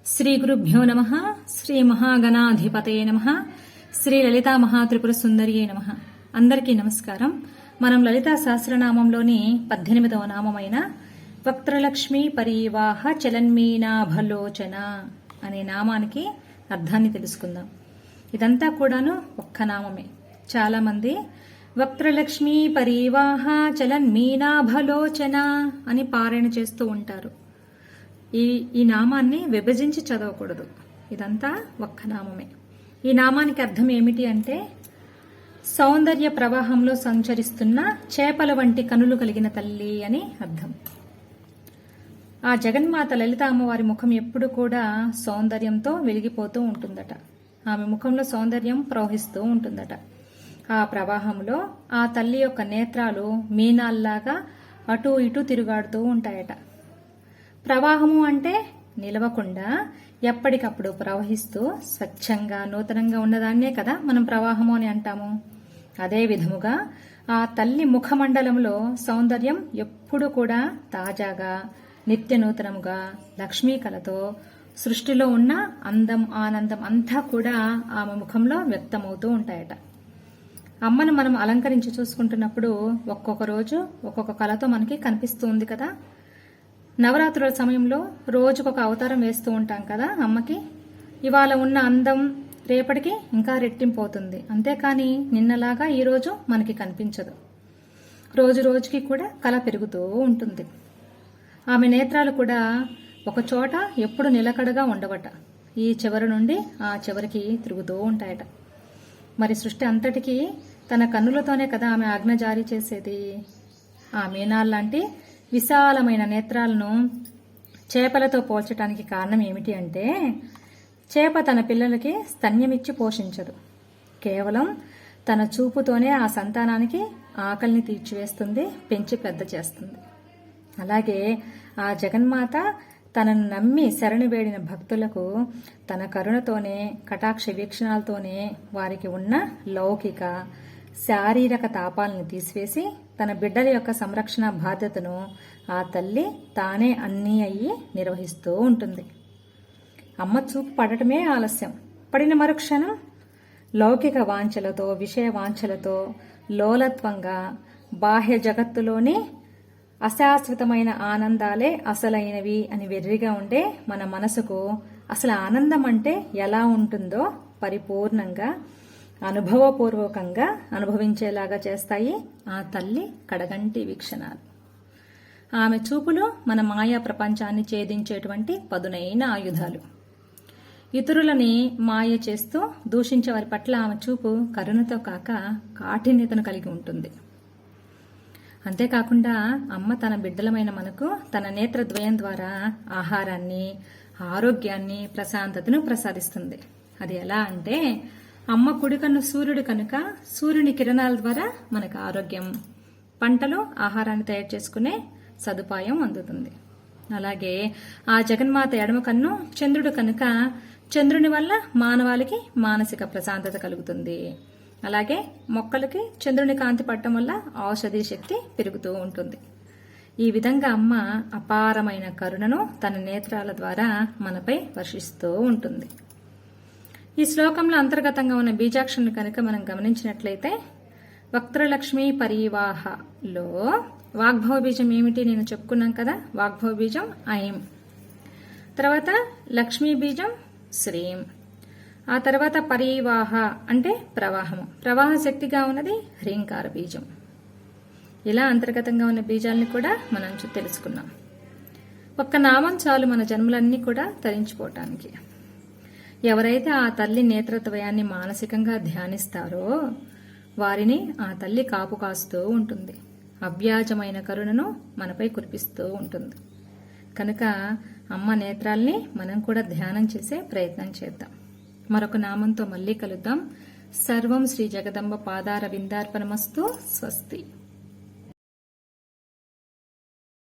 శ్రీ గురుభ్యో నమః. శ్రీ మహాగణాధిపతయే నమః. శ్రీ లలితా మహాత్రిపుర సుందరియే నమః. అందరికీ నమస్కారం. మనం లలితా సహస్రనామంలోని 18వ నామమైన వక్త్రలక్ష్మీ పరీవాహ చలన్మీనాభలోచన అనే నామానికి అర్థాన్ని తెలుసుకుందాం. ఇదంతా కూడాను ఒక్క నామమే. చాలా మంది వక్త్రలక్ష్మీ పరీవాహ చలన్మీనాభలోచన అని పారాయణ చేస్తూ ఉంటారు. ఈ నామాన్ని విభజించి చదవకూడదు. ఇదంతా ఒక్క నామమే. ఈ నామానికి అర్థం ఏమిటి అంటే సౌందర్య ప్రవాహంలో సంచరిస్తున్న చేపల వంటి కనులు కలిగిన తల్లి అని అర్థం. ఆ జగన్మాత లలిత అమ్మవారి ముఖం ఎప్పుడు కూడా సౌందర్యంతో వెలిగిపోతూ ఉంటుందట. ఆమె ముఖంలో సౌందర్యం ప్రవహిస్తూ ఉంటుందట. ఆ ప్రవాహంలో ఆ తల్లి యొక్క నేత్రాలు మీనాల్లాగా అటూ ఇటూ తిరుగాడుతూ ఉంటాయట. ప్రవాహము అంటే నిలవకుండా ఎప్పటికప్పుడు ప్రవహిస్తూ స్వచ్ఛంగా నూతనంగా ఉన్నదాన్నే కదా మనం ప్రవాహము అని అంటాము. అదే విధముగా ఆ తల్లి ముఖమండలంలో సౌందర్యం ఎప్పుడు కూడా తాజాగా నిత్య నూతనముగా లక్ష్మీ కళతో సృష్టిలో ఉన్న అందం ఆనందం అంతా కూడా ఆమె ముఖంలో వ్యక్తమవుతూ ఉంటాయట. అమ్మను మనం అలంకరించి చూసుకుంటున్నప్పుడు ఒక్కొక్క రోజు ఒక్కొక్క కళతో మనకి కనిపిస్తూ ఉంది కదా. నవరాత్రుల సమయంలో రోజుకొక అవతారం వేస్తూ ఉంటాం కదా అమ్మకి. ఇవాళ ఉన్న అందం రేపటికి ఇంకా రెట్టింపు అవుతుంది. అంతేకాని నిన్నలాగా ఈరోజు మనకి కనిపించదు. రోజు రోజుకి కూడా కళ పెరుగుతూ ఉంటుంది. ఆమె నేత్రాలు కూడా ఒక చోట ఎప్పుడు నిలకడగా ఉండవట. ఈ చివరి నుండి ఆ చివరికి తిరుగుతూ ఉంటాయట. మరి సృష్టి అంతటికీ తన కన్నులతోనే కదా ఆమె ఆజ్ఞ జారీ చేసేది. ఆ మీనాల్లాంటి విశాలమైన నేత్రాలను చేపలతో పోల్చడానికి కారణం ఏమిటి అంటే చేప తన పిల్లలకి స్తన్యమిచ్చి పోషించదు. కేవలం తన చూపుతోనే ఆ సంతానానికి ఆకలిని తీర్చివేస్తుంది, పెంచి పెద్ద చేస్తుంది. అలాగే ఆ జగన్మాత తనను నమ్మి శరణు వేడిన భక్తులకు తన కరుణతోనే కటాక్ష వీక్షణాలతోనే వారికి ఉన్న లౌకిక శారీరక తాపాలను తీసివేసి తన బిడ్డల యొక్క సంరక్షణ బాధ్యతను ఆ తల్లి తానే అన్నీ అయ్యి నిర్వహిస్తూ ఉంటుంది. అమ్మ చూపు పడటమే ఆలస్యం. పడిన మరుక్షణం లౌకిక వాంఛలతో విషయ వాంఛలతో లోలత్వంగా బాహ్య జగత్తులోని అశాశ్వతమైన ఆనందాలే అసలైనవి అని వెర్రిగా ఉండే మన మనసుకు అసలు ఆనందం అంటే ఎలా ఉంటుందో పరిపూర్ణంగా అనుభవపూర్వకంగా అనుభవించేలాగా చేస్తాయి ఆ తల్లి కడగంటి వీక్షణాలు. ఆమె చూపులు మన మాయా ప్రపంచాన్ని ఛేదించేటువంటి పదునైన ఆయుధాలు. ఇతరులని మాయ చేస్తూ దూషించే వారి పట్ల ఆమె చూపు కరుణతో కాక కాఠిన్యతను కలిగి ఉంటుంది. అంతేకాకుండా అమ్మ తన బిడ్డలమైన మనకు తన నేత్రద్వయం ద్వారా ఆహారాన్ని, ఆరోగ్యాన్ని, ప్రశాంతతను ప్రసాదిస్తుంది. అది ఎలా అంటే అమ్మ కుడి కన్ను సూర్యుడు కనుక సూర్యుని కిరణాల ద్వారా మనకు ఆరోగ్యం, పంటలు, ఆహారాన్ని తయారు చేసుకునే సదుపాయం అందుతుంది. అలాగే ఆ జగన్మాత ఎడమ కన్ను చంద్రుడు కనుక చంద్రుని వల్ల మానవాళికి మానసిక ప్రశాంతత కలుగుతుంది. అలాగే మొక్కలకి చంద్రుని కాంతి పడటం వల్ల ఔషధీ శక్తి పెరుగుతూ ఉంటుంది. ఈ విధంగా అమ్మ అపారమైన కరుణను తన నేత్రాల ద్వారా మనపై వర్షిస్తూ ఉంటుంది. ఈ శ్లోకంలో అంతర్గతంగా ఉన్న బీజాక్షరాన్ని కనుక మనం గమనించినట్లయితే వక్త్రలక్ష్మీ పరీవాహలో వాగ్భవ బీజం ఏమిటి నేను చెప్పుకున్నాం కదా. వాగ్భవ బీజం ఐం, తర్వాత లక్ష్మీ బీజం శ్రీం, ఆ తర్వాత పరీవాహ అంటే ప్రవాహము, ప్రవాహ శక్తిగా ఉన్నది హ్రీంకార బీజం. ఇలా అంతర్గతంగా ఉన్న బీజాలని కూడా మనం తెలుసుకున్నాం. ఒక్క నామం చాలు మన జన్మలన్నీ కూడా తరించిపోవటానికి. ఎవరైతే ఆ తల్లి నేత్రద్వయాన్ని మానసికంగా ధ్యానిస్తారో వారిని ఆ తల్లి కాపు కాస్తూ ఉంటుంది. అవ్యాజమైన కరుణను మనపై కురిపిస్తూ ఉంటుంది. కనుక అమ్మ నేత్రాల్ని మనం కూడా ధ్యానం చేసే ప్రయత్నం చేద్దాం. మరొక నామంతో మళ్ళీ కలుద్దాం. సర్వం శ్రీ జగదంబ పాదార విందార్పణమస్తు. స్వస్తి.